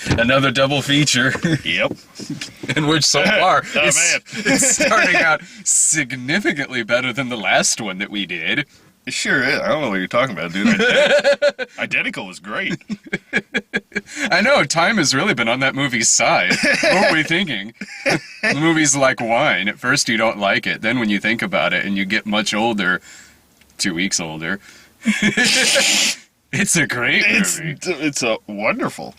Another double feature. Yep. In which so far man. it's starting out significantly better than the last one that we did. It sure is. I don't know what you're talking about, dude. Identical was great. I know, time has really been on that movie's side. What were we thinking? The movie's like wine. At first you don't like it. Then when you think about it and you get much older, 2 weeks older, it's a great movie. It's a wonderful.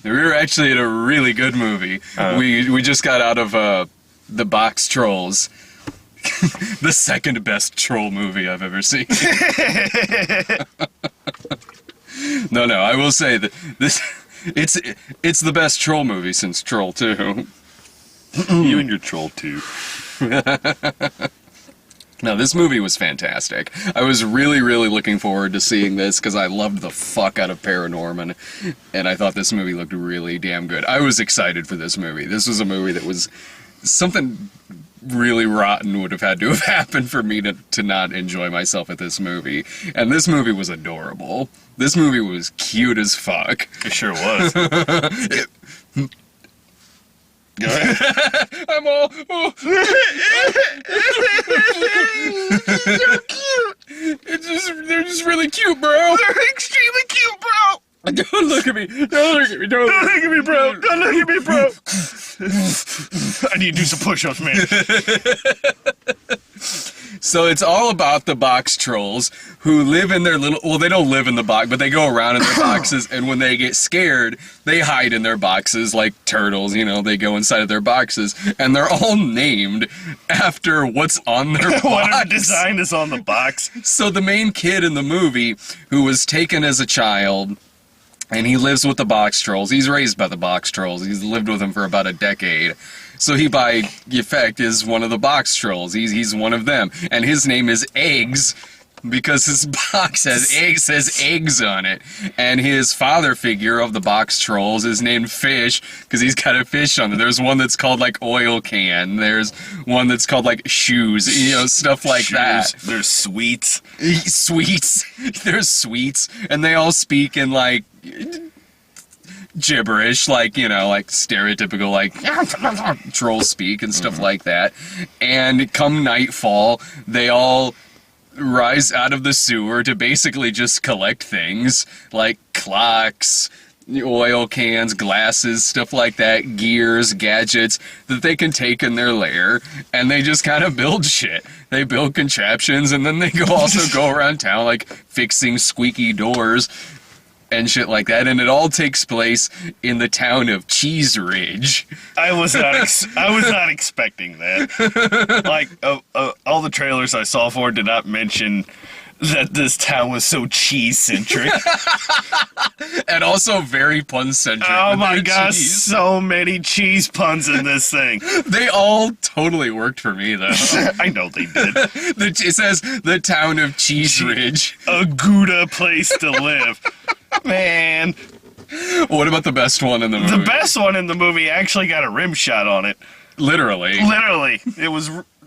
We were actually in a really good movie. We just got out of the Boxtrolls. The second best troll movie I've ever seen. No, I will say that it's the best troll movie since Troll 2. You and your Troll 2. No, this movie was fantastic. I was really, really looking forward to seeing this because I loved the fuck out of Paranorman, and I thought this movie looked really damn good. I was excited for this movie. This was a movie that was something really rotten would have had to have happened for me to not enjoy myself at this movie. And this movie was adorable. This movie was cute as fuck. It sure was. Go ahead. I'm all... Oh. They're cute. They're just really cute, bro. They're extremely cute, bro. Don't look at me. Don't look at me. Don't look at me, bro. Don't look at me, bro. I need to do some push-ups, man. So it's all about the Boxtrolls who live in their little... Well, they don't live in the box, but they go around in their boxes, and when they get scared, they hide in their boxes like turtles, you know, they go inside of their boxes, and they're all named after what's on their box. Whatever design is on the box. So the main kid in the movie, who was taken as a child... And he lives with the Boxtrolls. He's raised by the Boxtrolls. He's lived with them for about a decade. So he, by effect, is one of the Boxtrolls. He's one of them. And his name is Eggs, because his box has eggs on it. And his father figure of the Boxtrolls is named Fish, because he's got a fish on it. There's one that's called, like, Oil Can. There's one that's called, like, Shoes. You know, stuff like that. There's Sweets. Sweets. There's Sweets. And they all speak in, like... gibberish, like, you know, like stereotypical, like, troll speak and stuff like that. And come nightfall, they all rise out of the sewer to basically just collect things, like clocks, oil cans, glasses, stuff like that, gears, gadgets, that they can take in their lair, and they just kind of build shit. They build contraptions, and then they also go around town, like, fixing squeaky doors, and shit like that, and it all takes place in the town of Cheese Ridge. I was not expecting that. Like, all the trailers I saw for it did not mention that this town was so cheese-centric. And also very pun-centric. Oh my gosh, so many cheese puns in this thing. They all totally worked for me, though. I know they did. It says, the town of Cheese Ridge. A Gouda place to live. Man. What about the best one in the movie? The best one in the movie actually got a rim shot on it. Literally.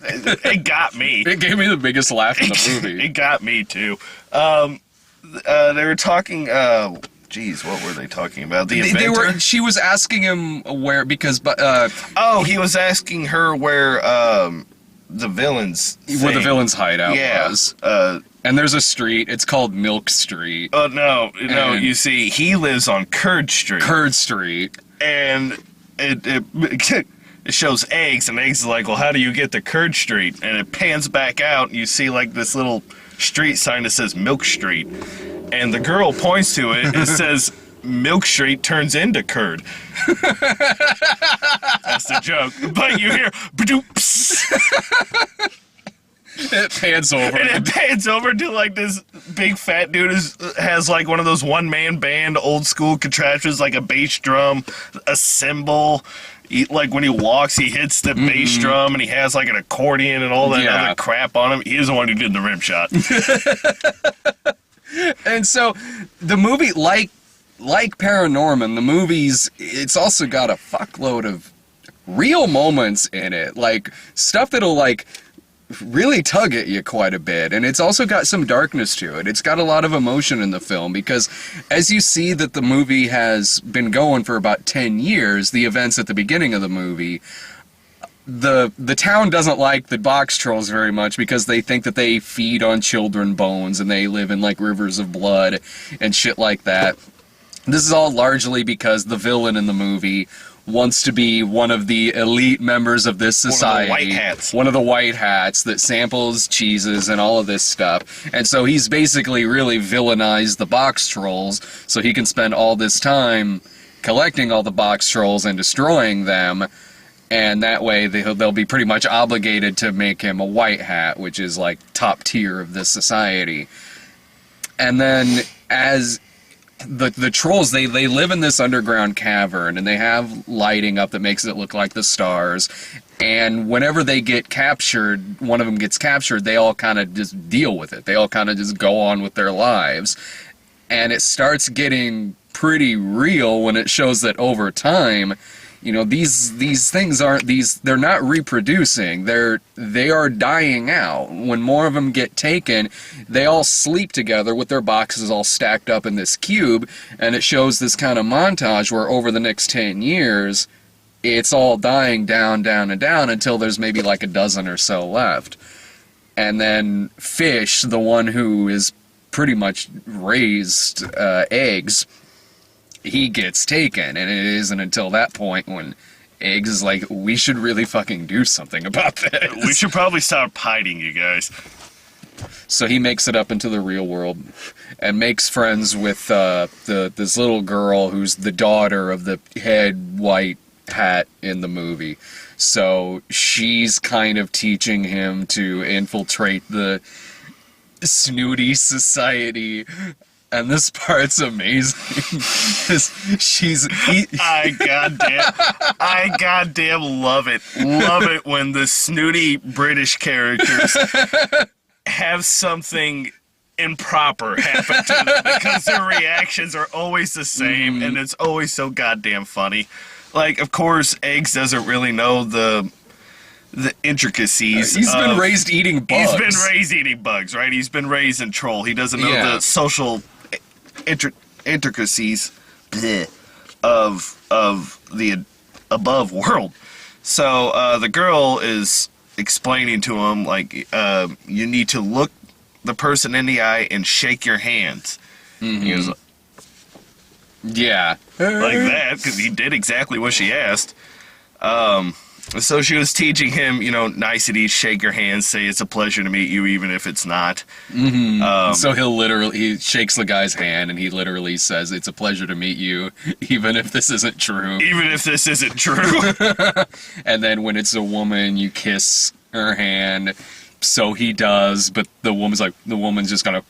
It got me. It gave me the biggest laugh in the movie. It got me, too. They were talking, geez, what were they talking about? The inventor? She was asking him where, because, he was asking her where, the villain's thing. Where the villain's hideout was. And there's a street. It's called Milk Street. Oh, no. You see, he lives on Curd Street. Curd Street. And it shows Eggs, and Eggs is like, well, how do you get to Curd Street? And it pans back out, and you see, like, this little street sign that says Milk Street. And the girl points to it, and it says, Milk Street turns into Curd. That's the joke. But you hear, badoops. It pans over. And it pans over to, like, this big fat dude has, like, one of those one-man band old-school contraptions, like a bass drum, a cymbal. Like, when he walks, he hits the bass drum, and he has, like, an accordion and all that other crap on him. He's the one who did the rim shot. And so, the movie, like Paranorman, the movies, it's also got a fuckload of real moments in it. Like, stuff that'll, like, really tug at you quite a bit, and it's also got some darkness to it. It's got a lot of emotion in the film, because as you see that the movie has been going for about 10 years, the events at the beginning of the movie, the town doesn't like the Boxtrolls very much because they think that they feed on children bones and they live in like rivers of blood and shit like that. This is all largely because the villain in the movie wants to be one of the elite members of this society. One of the white hats. One of the white hats that samples cheeses and all of this stuff. And so he's basically really villainized the Boxtrolls so he can spend all this time collecting all the Boxtrolls and destroying them. And that way they'll be pretty much obligated to make him a white hat, which is like top tier of this society. And then as the trolls, they live in this underground cavern, and they have lighting up that makes it look like the stars. And whenever they get captured, one of them gets captured, they all kind of just deal with it. They all kind of just go on with their lives. And it starts getting pretty real when it shows that over time, you know, these things they're not reproducing. They are dying out. When more of them get taken, they all sleep together with their boxes all stacked up in this cube, and it shows this kind of montage where over the next 10 years, it's all dying down, down, and down until there's maybe like a dozen or so left. And then Fish, the one who is pretty much raised eggs, he gets taken, and it isn't until that point when Eggs is like, we should really fucking do something about this. We should probably stop hiding, you guys. So he makes it up into the real world and makes friends with this little girl who's the daughter of the head white hat in the movie. So she's kind of teaching him to infiltrate the snooty society. And this part's amazing. I goddamn love it. Love it when the snooty British characters have something improper happen to them because their reactions are always the same, and it's always so goddamn funny. Like, of course, Eggs doesn't really know the intricacies. He's been raised eating bugs. He's been raised eating bugs, right? He's been raised in Troll. He doesn't know the social intricacies of the above world. So the girl is explaining to him, like, you need to look the person in the eye and shake your hands. He was yeah, like that, because he did exactly what she asked. So she was teaching him, you know, niceties, shake your hand, say it's a pleasure to meet you, even if it's not. So he shakes the guy's hand, and he literally says, it's a pleasure to meet you, even if this isn't true. Even if this isn't true. And then when it's a woman, you kiss her hand. So he does, but the woman's just gonna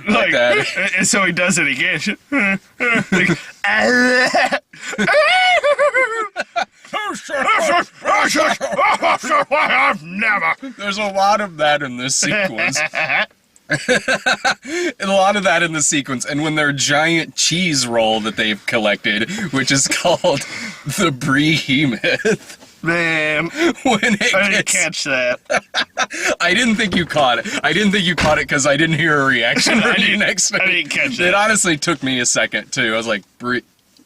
like that. And so he does it again. Never. There's a lot of that in this sequence. A lot of that in the sequence. And when their giant cheese roll that they've collected, which is called the Behemoth. Man, I didn't catch that. I didn't think you caught it. I didn't think you caught it because I didn't hear a reaction from you next to me. I didn't catch it. It honestly took me a second, too. I was like,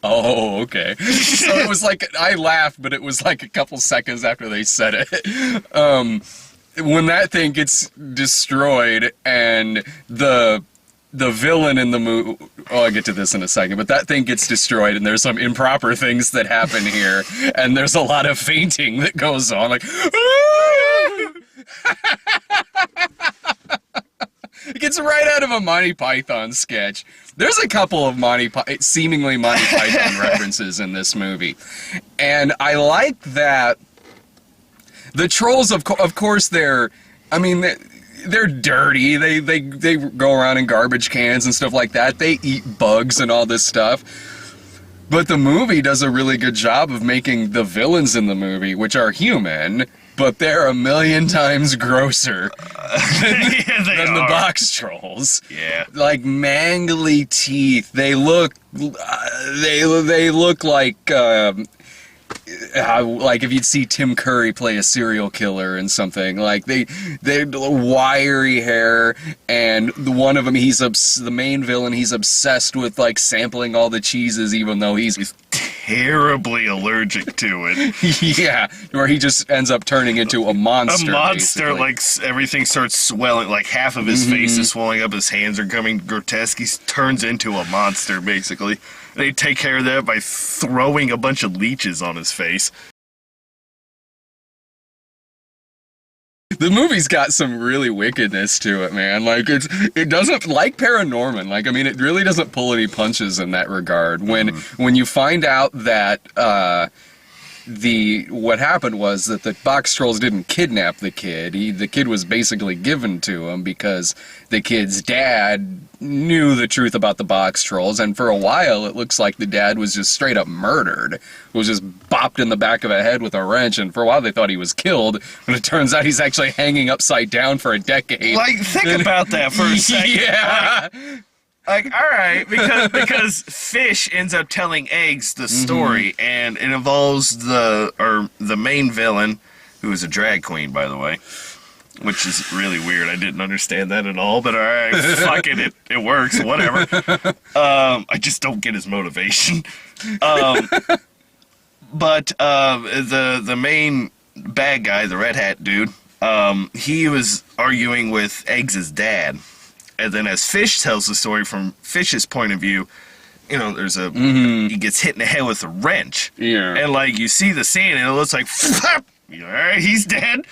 oh, okay. So it was like, I laughed, but it was like a couple seconds after they said it. When that thing gets destroyed and the villain in the movie, I'll get to this in a second, but that thing gets destroyed and there's some improper things that happen here, and there's a lot of fainting that goes on, like, it gets right out of a Monty Python sketch. There's a couple of seemingly Monty Python references in this movie, and I like that the trolls, of course, they're dirty. They go around in garbage cans and stuff like that. They eat bugs and all this stuff. But the movie does a really good job of making the villains in the movie, which are human, but they're a million times grosser than the Boxtrolls. Yeah. Like mangly teeth. They look like how, like, if you'd see Tim Curry play a serial killer and something, like, they're wiry hair, and one of them, the main villain, he's obsessed with, like, sampling all the cheeses, even though he's terribly allergic to it. yeah, where he just ends up turning into a monster. A monster, basically. like, everything starts swelling, like, half of his face is swelling up, his hands are coming grotesque, he turns into a monster, basically. They take care of that by throwing a bunch of leeches on his face. The movie's got some really wickedness to it, man. Like, it doesn't, like Paranorman, like, I mean, it really doesn't pull any punches in that regard. When you find out that, what happened was that the Boxtrolls didn't kidnap the kid. The kid was basically given to him because the kid's dad knew the truth about the Boxtrolls, and for a while it looks like the dad was just straight up murdered. Was just bopped in the back of the head with a wrench, and for a while they thought he was killed, but it turns out he's actually hanging upside down for a decade. Like, think about that for a second. Yeah. Like, all right, because Fish ends up telling Eggs the story, and it involves the main villain, who is a drag queen, by the way, which is really weird. I didn't understand that at all, but all right, fuck it, it works, whatever. I just don't get his motivation. But the main bad guy, the red hat dude, he was arguing with Eggs' dad. And then as Fish tells the story from Fish's point of view, you know, there's he gets hit in the head with a wrench. Yeah. And, like, you see the scene, and it looks like, all right, he's dead.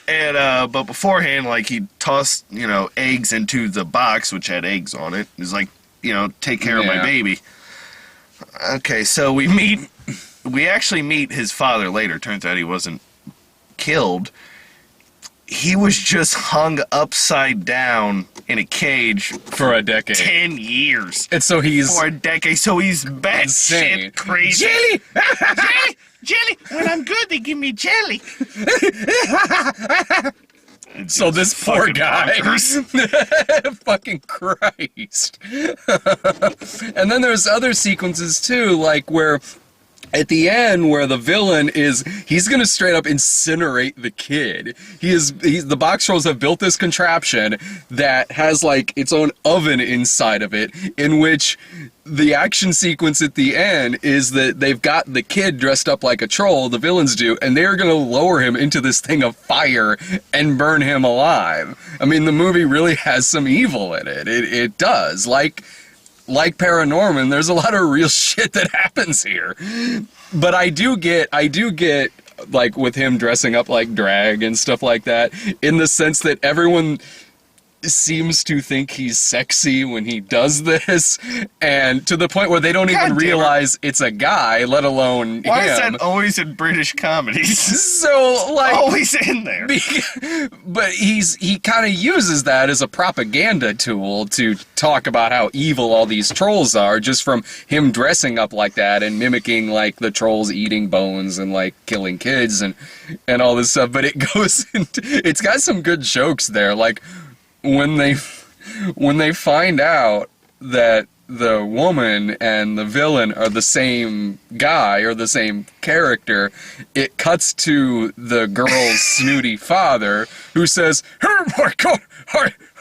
And, but beforehand, like, he tossed, you know, Eggs into the box, which had eggs on it. He's like, you know, take care of my baby. Okay, so we actually meet his father later. Turns out he wasn't killed. He was just hung upside down in a cage For a decade. 10 years. And so he's For a decade. So he's insane. batshit crazy. Jelly! Jelly! Jelly! When I'm good, they give me jelly. So this poor fucking guy, fucking Christ. And then there's other sequences too, like where at the end, where the villain he's gonna straight up incinerate the kid. The Boxtrolls have built this contraption that has like its own oven inside of it, in which the action sequence at the end is that they've got the kid dressed up like a troll, the villains do, and they're gonna lower him into this thing of fire and burn him alive. I mean, the movie really has some evil in it. It does. Like Paranorman, there's a lot of real shit that happens here. But I do get, like, with him dressing up like drag and stuff like that, in the sense that everyone seems to think he's sexy when he does this, and to the point where they don't even realize it's a guy, let alone Why him. is that always in British comedies? So, like, Always in there. but he kind of uses that as a propaganda tool to talk about how evil all these trolls are, just from him dressing up like that and mimicking, like, the trolls eating bones and, like, killing kids and all this stuff. But it's got some good jokes there, like when they find out that the woman and the villain are the same guy or the same character, it cuts to the girl's snooty father, who says, "Oh my God,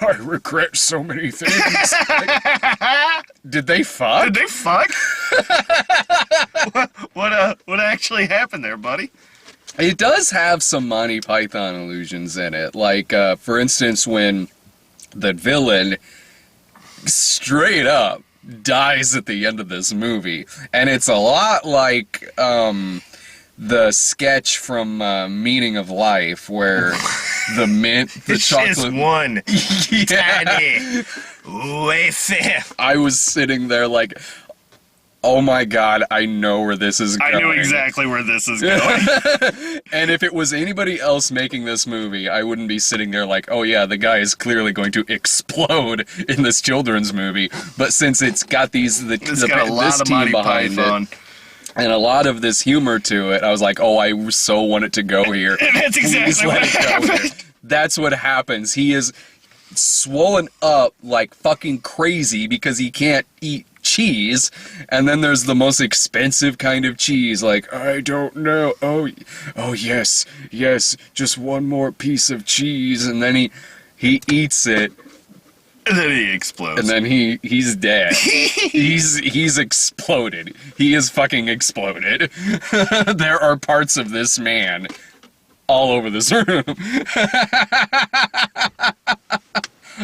I regret so many things." Like, did they fuck? Did they fuck? What actually happened there, buddy? It does have some Monty Python allusions in it. Like, for instance, when the villain straight up dies at the end of this movie, and it's a lot like the sketch from Meaning of Life, where the chocolate Just one yeah. tiny wafer. I was sitting there like, oh my God, I know where this is going. I knew exactly where this is going. And if it was anybody else making this movie, I wouldn't be sitting there like, oh yeah, the guy is clearly going to explode in this children's movie. But since it's got this got a lot of team Monty behind Python. it, and a lot of this humor to it, I was like, oh, I so want it to go here. And that's Please exactly let what it go here. happened. That's what happens. He is swollen up like fucking crazy because he can't eat cheese, and then there's the most expensive kind of cheese, like, I don't know, oh yes, just one more piece of cheese, and then he eats it, and then he explodes. and then he's dead. he's exploded. He is fucking exploded. There are parts of this man all over this room.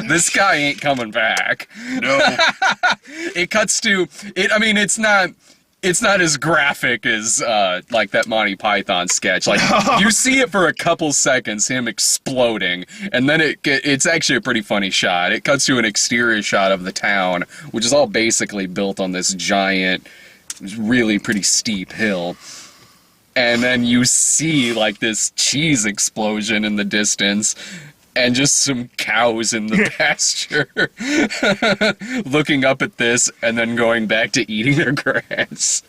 This guy ain't coming back. No. It cuts to it. I mean, it's not as graphic as like that Monty Python sketch. Like you see it for a couple seconds, him exploding, and then it's actually a pretty funny shot. It cuts to an exterior shot of the town, which is all basically built on this giant, really pretty steep hill. And then you see like this cheese explosion in the distance, and just some cows in the pasture looking up at this and then going back to eating their grass.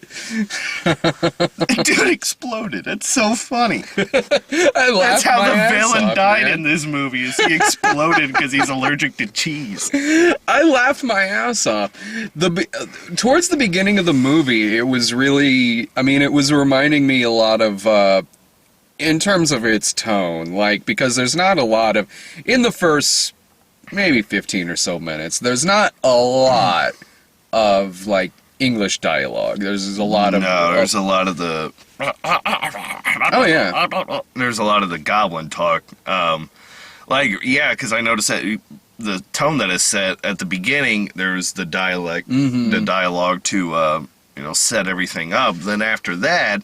Dude exploded. That's so funny. That's how the villain died in this movie. Is he exploded because he's allergic to cheese. I laughed my ass off. Towards the beginning of the movie, it was really, I mean, it was reminding me a lot of, in terms of its tone, like, because there's not a lot of, in the first maybe 15 or so minutes, there's not a lot of, like, English dialogue. There's a lot of... No, there's a lot of the... Oh, yeah. There's a lot of the goblin talk. Because I noticed that the tone that is set at the beginning, there's the dialect, the dialogue to, set everything up. Then after that,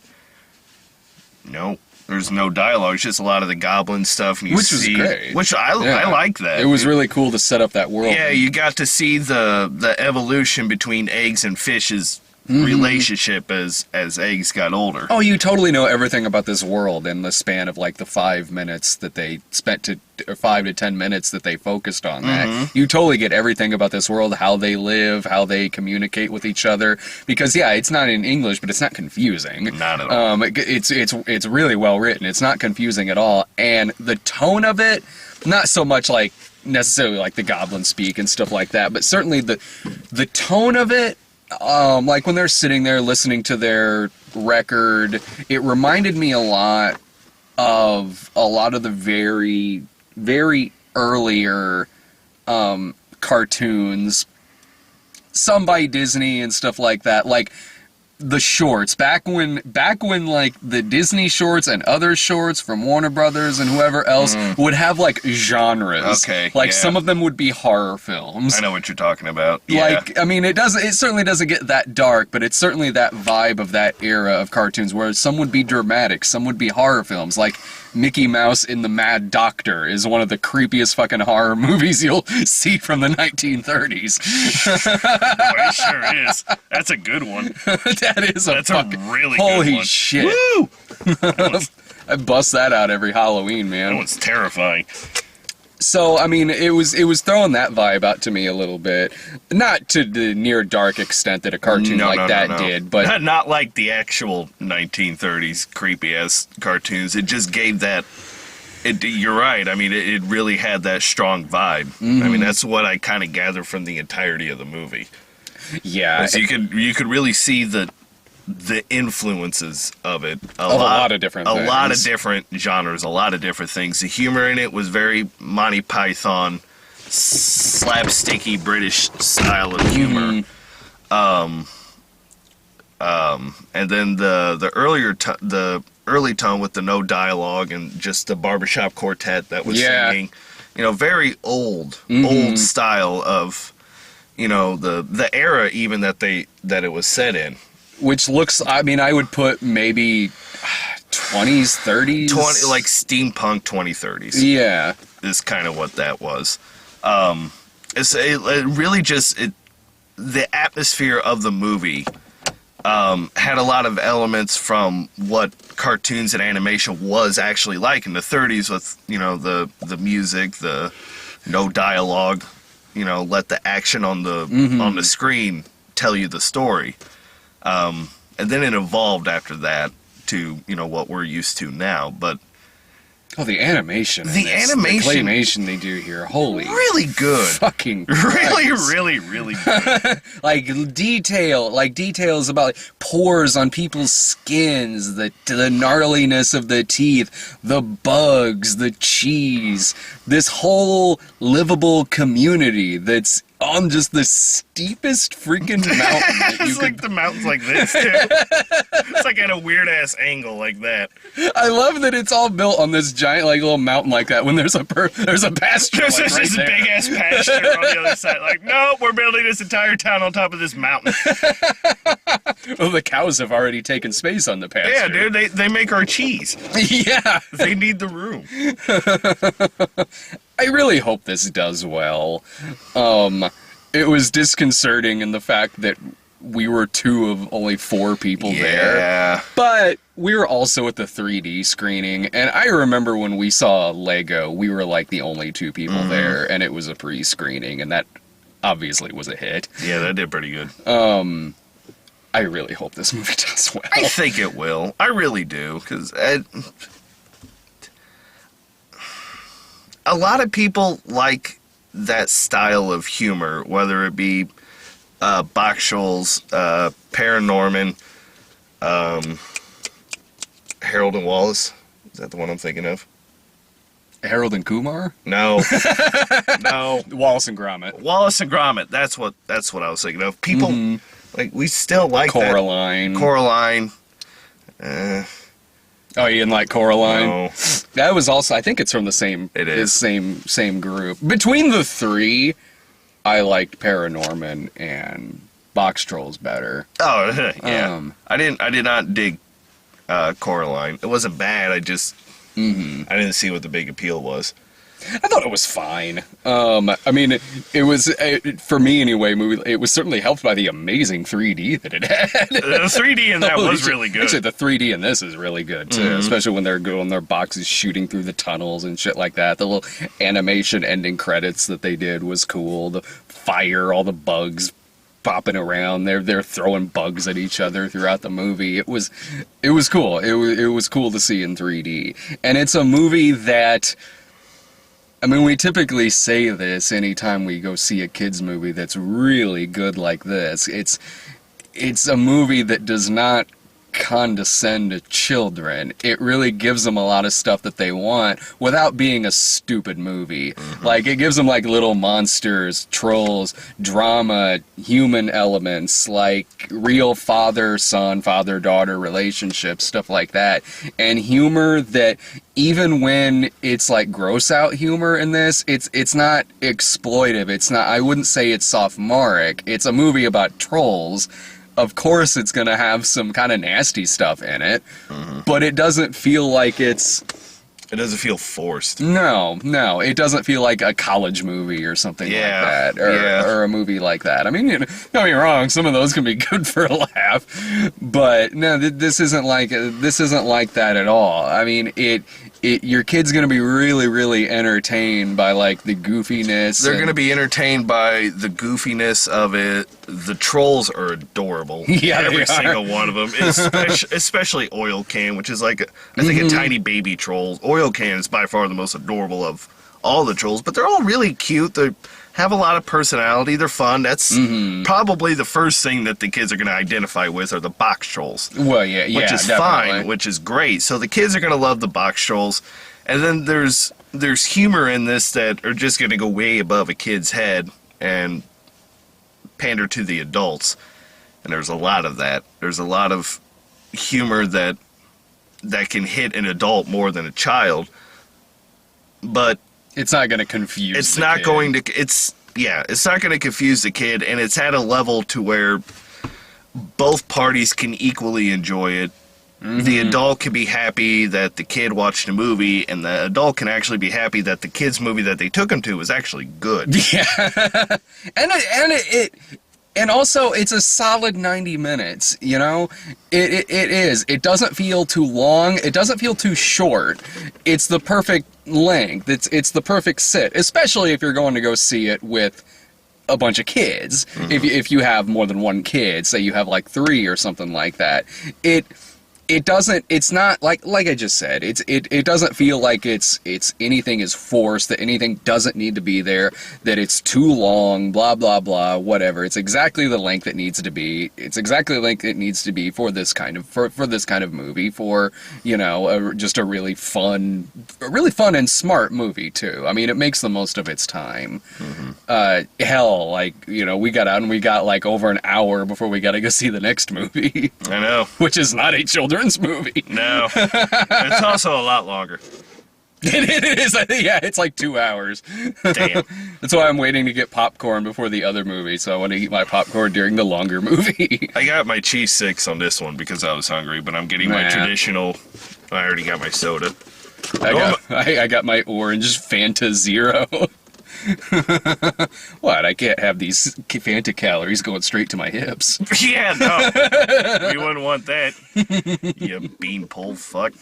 there's no dialogue. It's just a lot of the goblin stuff. And which was great. Which I like that. It was really cool to set up that world. Yeah, you got to see the evolution between eggs and fish's relationship as eggs got older. Oh, you totally know everything about this world in the span of like the 5 minutes that they spent or 5 to 10 minutes that they focused on that. You totally get everything about this world, how they live, how they communicate with each other. Because yeah, it's not in English, but it's not confusing. Not at all. It's really well written. It's not confusing at all, and the tone of it, not so much like necessarily like the goblin speak and stuff like that, but certainly the tone of it. Like when they're sitting there listening to their record, it reminded me a lot of the very, very earlier cartoons, some by Disney and stuff like that. Like the shorts back when like the Disney shorts and other shorts from Warner Brothers and whoever else would have like genres. Okay, like yeah. some of them would be horror films. I know what you're talking about. Yeah. Like, I mean, it certainly doesn't get that dark, but it's certainly that vibe of that era of cartoons where some would be dramatic, some would be horror films. Like Mickey Mouse in The Mad Doctor is one of the creepiest fucking horror movies you'll see from the 1930s. It sure is. That's a good one. That's a really holy good one. Shit. Woo! I bust that out every Halloween, man. That one's terrifying. So, I mean, it was throwing that vibe out to me a little bit. Not to the near dark extent that a cartoon that did, but... Not like the actual 1930s creepy-ass cartoons. It just gave that... You're right. I mean, it really had that strong vibe. I mean, that's what I kind of gathered from the entirety of the movie. Yeah. So you could really see the influences of it. A lot of different things. A lot of different genres, a lot of different things. The humor in it was very Monty Python, slapsticky British style of humor. And then the early tone with the no dialogue and just the barbershop quartet that was singing. Very old style of the era even that it was set in. Which looks, I mean, I would put maybe 20s, 30s? Like steampunk 2030s. Yeah. Is kind of what that was. It really just... the atmosphere of the movie had a lot of elements from what cartoons and animation was actually like in the 30s with, the music, the no dialogue, let the action on the screen tell you the story. And then it evolved after that to, what we're used to now. But Oh, the animation. The animation. The claymation they do here. Holy. Really good. Fucking Really, Christ. really good. Like details about like, pores on people's skins, the gnarliness of the teeth, the bugs, the cheese, this whole livable community that's on just the steepest freaking mountain that you It's like the mountain's like this, too. It's like at a weird-ass angle like that. I love that it's all built on this giant like little mountain like that when there's a pasture There's like, just right this there. big-ass pasture on the other side. Like, no, we're building this entire town on top of this mountain. Well, the cows have already taken space on the pasture. Yeah, dude, they make our cheese. Yeah. They need the room. I really hope this does well. It was disconcerting in the fact that we were 2 of only 4 people there. Yeah. But we were also at the 3D screening, and I remember when we saw Lego, we were like the only 2 people there, and it was a pre-screening, and that obviously was a hit. Yeah, that did pretty good. I really hope this movie does well. I think it will. I really do, because a lot of people like that style of humor, whether it be Boxtrolls, Paranorman, Harold and Wallace. Is that the one I'm thinking of? Harold and Kumar? No. No. Wallace and Gromit. Wallace and Gromit. That's what I was thinking of. People like we still like Coraline. that. Coraline. Oh, you didn't like Coraline? No. That was also, I think it's from the same. It is. Same group. Between the 3, I liked Paranorman and Boxtrolls better. Oh yeah. I did not dig Coraline. It wasn't bad. I just I didn't see what the big appeal was. I thought it was fine. I mean, it was for me anyway. It was certainly helped by the amazing 3D that it had. The 3D in that Holy was shit. really good. Actually, the 3D in this is really good too, especially when they're going their boxes shooting through the tunnels and shit like that. The little animation ending credits that they did was cool. The fire, all the bugs popping around. They're throwing bugs at each other throughout the movie. It was cool. It was cool to see in 3D, and it's a movie that. I mean, we typically say this anytime we go see a kids movie that's really good like this. It's a movie that does not condescend to children. It really gives them a lot of stuff that they want without being a stupid movie. Like, it gives them, like, little monsters, trolls, drama, human elements, like real father-son, father-daughter relationships, stuff like that. And humor that, even when it's, like, gross-out humor in this, it's not exploitive. It's not, I wouldn't say it's sophomoric. It's a movie about trolls. Of course it's going to have some kind of nasty stuff in it, but it doesn't feel like it's... It doesn't feel forced. No, it doesn't feel like a college movie or something like that, or a movie like that. I mean, don't get me wrong, some of those can be good for a laugh, but no, this isn't like that at all. I mean, your kid's gonna be really, really entertained by like the goofiness. They're gonna be entertained by the goofiness of it. The trolls are adorable. Yeah, every they are. single one of them, especially Oil Can, which is like I think a tiny baby troll. Oil Can is by far the most adorable of all the trolls, but they're all really cute. They have a lot of personality. They're fun. That's probably the first thing that the kids are going to identify with are the Boxtrolls. Well, yeah, which is definitely fine, which is great. So the kids are going to love the Boxtrolls, and then there's humor in this that are just going to go way above a kid's head and pander to the adults. And there's a lot of that. There's a lot of humor that can hit an adult more than a child, but it's not going to confuse. It's the not kid. going to. It's not going to confuse the kid, and it's at a level to where both parties can equally enjoy it. The adult can be happy that the kid watched a movie, and the adult can actually be happy that the kid's movie that they took him to was actually good. Yeah, and also it's a solid 90 minutes. You know, it is. It doesn't feel too long. It doesn't feel too short. It's the perfect length. It's the perfect sit, especially if you're going to go see it with a bunch of kids. If you have more than one kid, say you have like 3 or something like that, it doesn't, it's not like I just said, it doesn't feel like it's anything is forced, that anything doesn't need to be there, that it's too long, blah blah blah, whatever. It's exactly the length it needs to be. It's exactly the length it needs to be for this kind of for this kind of movie, for, you know, just a really fun and smart movie too. I mean, it makes the most of its time. Hell, like, you know, we got out and we got like over an hour before we got to go see the next movie. I know. Which is not a children's movie. No. It's also a lot longer. It is. Yeah, it's like 2 hours. Damn. That's why I'm waiting to get popcorn before the other movie, so I want to eat my popcorn during the longer movie. I got my cheese sticks on this one because I was hungry, but I'm getting my Nah. traditional. I already got my soda. I got my orange Fanta Zero. What? I can't have these Fanta calories going straight to my hips. Yeah, no. We wouldn't want that. You beanpole fuck.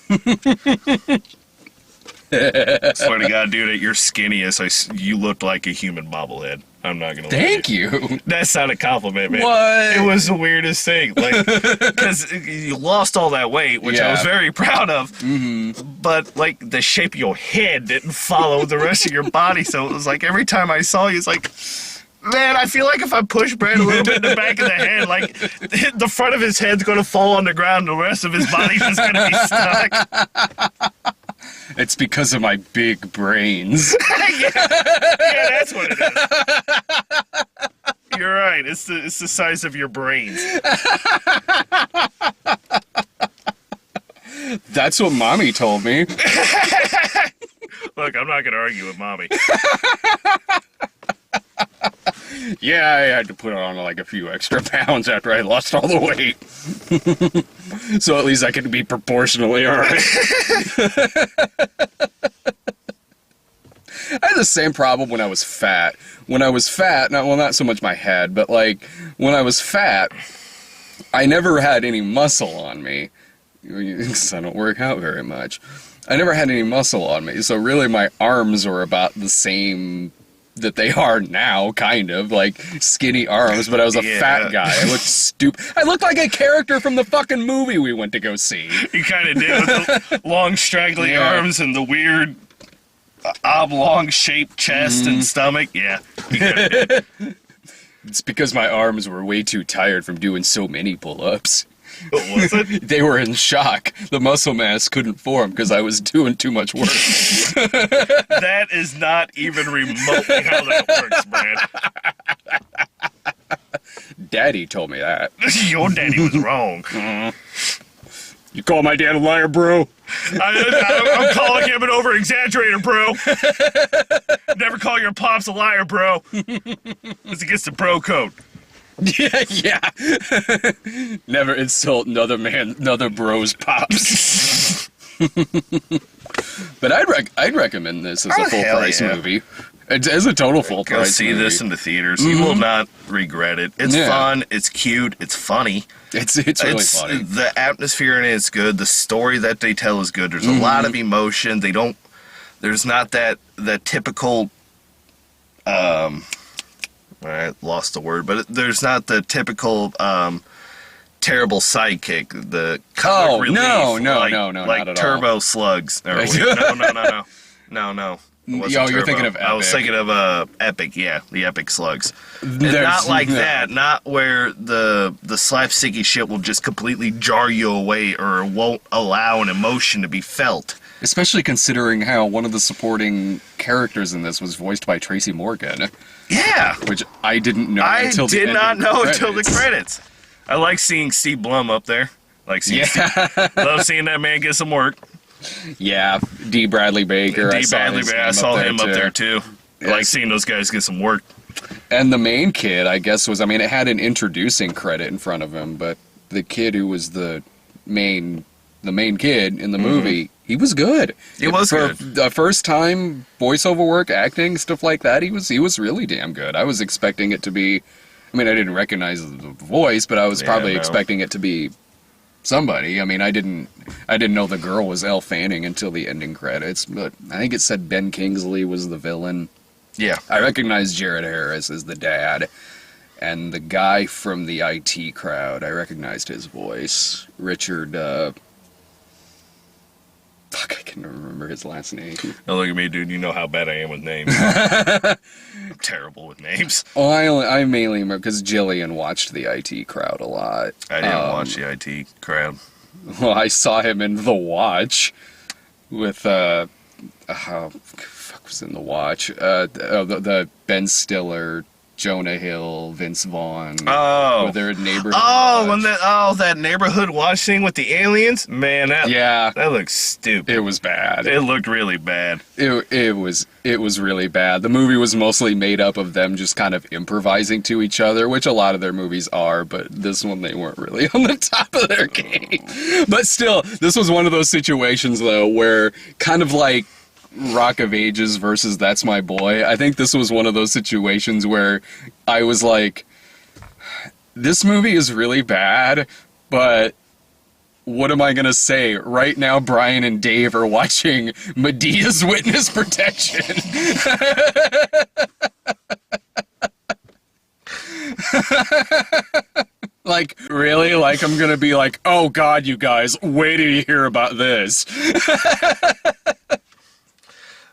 Swear to God, dude, at your skinniest, you looked like a human bobblehead. I'm not gonna lie. Thank you. That's not a compliment, man. What? It was the weirdest thing. Like, because you lost all that weight, which I was Yeah. very proud of. But, like, the shape of your head didn't follow the rest of your body. So it was like, every time I saw you, it's like, man, I feel like if I push Brad a little bit in the back of the head, like, the front of his head's going to fall on the ground. The rest of his body's just going to be stuck. It's because of my big brains. Yeah, that's what it is. You're right. It's the size of your brains. That's what Mommy told me. Look, I'm not going to argue with Mommy. Yeah, I had to put on like a few extra pounds after I lost all the weight. So at least I can be proportionally alright. I had the same problem when I was fat. When I was fat, not so much my head, but like when I was fat, I never had any muscle on me. Because I don't work out very much. I never had any muscle on me, so really my arms were about the same that they are now, kind of, like skinny arms, but I was a fat guy. I looked stupid. I looked like a character from the fucking movie we went to go see. You kind of did, with the long, straggly arms and the weird oblong-shaped chest and stomach. Yeah, you kind of did. It's because my arms were way too tired from doing so many pull-ups. What was it? They were in shock. The muscle mass couldn't form because I was doing too much work. That is not even remotely how that works, Brad. Daddy told me that. Your daddy was wrong. You call my dad a liar, bro? I'm calling him an over-exaggerator, bro. Never call your pops a liar, bro. It's against the bro code. Yeah. Never insult another bro's pops. But I'd recommend this as a full price movie. As a total full price movie. Go see this in the theaters. You will not regret it. It's fun. It's cute. It's funny. It's really funny. The atmosphere in it is good. The story that they tell is good. There's a lot of emotion. There's not that typical. I lost the word, but there's not the typical terrible sidekick. The comic relief, no, like not at Turbo all. Slugs. Or, no. It wasn't Yo, you're Turbo. thinking of Epic. I was thinking of Epic. Yeah, the Epic Slugs. And not like that. Not where the slapsticky shit will just completely jar you away or won't allow an emotion to be felt. Especially considering how one of the supporting characters in this was voiced by Tracy Morgan. Yeah. Which I didn't know until the end. I did not know credits. until the credits. I like seeing Steve Blum up there. Love seeing that man get some work. Yeah, D. Bradley Baker. I saw him up there too. I like seeing those guys get some work. And the main kid, I guess, it had an introducing credit in front of him, but the kid who was the main kid in the movie, he was good. He was good. The first time voiceover work, acting, stuff like that, he was really damn good. I was expecting it to be, I mean, I didn't recognize the voice, but I was probably expecting it to be somebody. I mean, I didn't know the girl was Elle Fanning until the ending credits, but I think it said Ben Kingsley was the villain. Yeah. I recognized Jared Harris as the dad, and the guy from the IT crowd, I recognized his voice. Richard can remember his last name. Don't look at me, dude. You know how bad I am with names. I'm terrible with names. Oh, I mainly remember because Jillian watched the IT Crowd a lot. I didn't watch the IT Crowd. Well, I saw him in The Watch with fuck was in The Watch? The Ben Stiller, Jonah Hill, Vince Vaughn. Oh, with their neighborhood. Oh, watch. that neighborhood watch thing with the aliens. Man, that looks stupid. It was bad. It looked really bad. It was really bad. The movie was mostly made up of them just kind of improvising to each other, which a lot of their movies are, but this one they weren't really on the top of their game. But still, this was one of those situations though where kind of like Rock of Ages versus That's My Boy. I think this was one of those situations where I was like, this movie is really bad, but what am I gonna say? Right now, Brian and Dave are watching Medea's Witness Protection. Like, really? Like, I'm gonna be like, oh god, you guys, wait till you hear about this.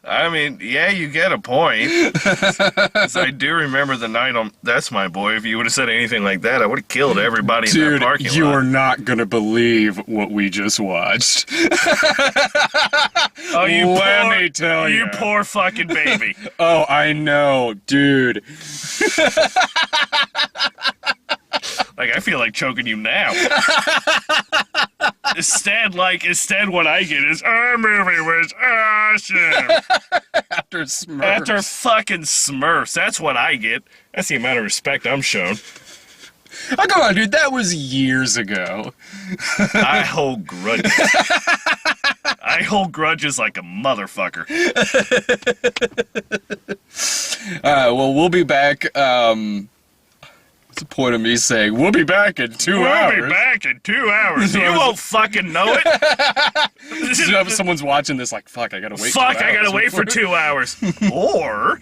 I mean, yeah, you get a point. 'Cause I do remember the night on That's My Boy. If you would have said anything like that, I would have killed everybody in that parking lot. Dude, you are not gonna believe what we just watched. Oh, Let me tell you. You poor fucking baby. Oh, I know, dude. Like, I feel like choking you now. Instead, what I get is, our movie was awesome. After Smurfs. After fucking Smurfs. That's what I get. That's the amount of respect I'm shown. Oh, come on, dude. That was years ago. I hold grudges. I hold grudges like a motherfucker. Well, we'll be back. What's the point of me saying, we'll be back in 2 hours? We'll be back in 2 hours. You won't fucking know it. Someone's watching this like, fuck, I gotta wait. Fuck, I gotta wait for 2 hours. Or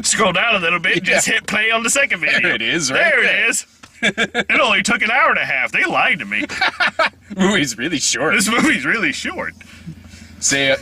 scroll down a little bit and just hit play on the second video. There it is, right there. It is. It only took an hour and a half. They lied to me. Movie's really short. This movie's really short. See ya.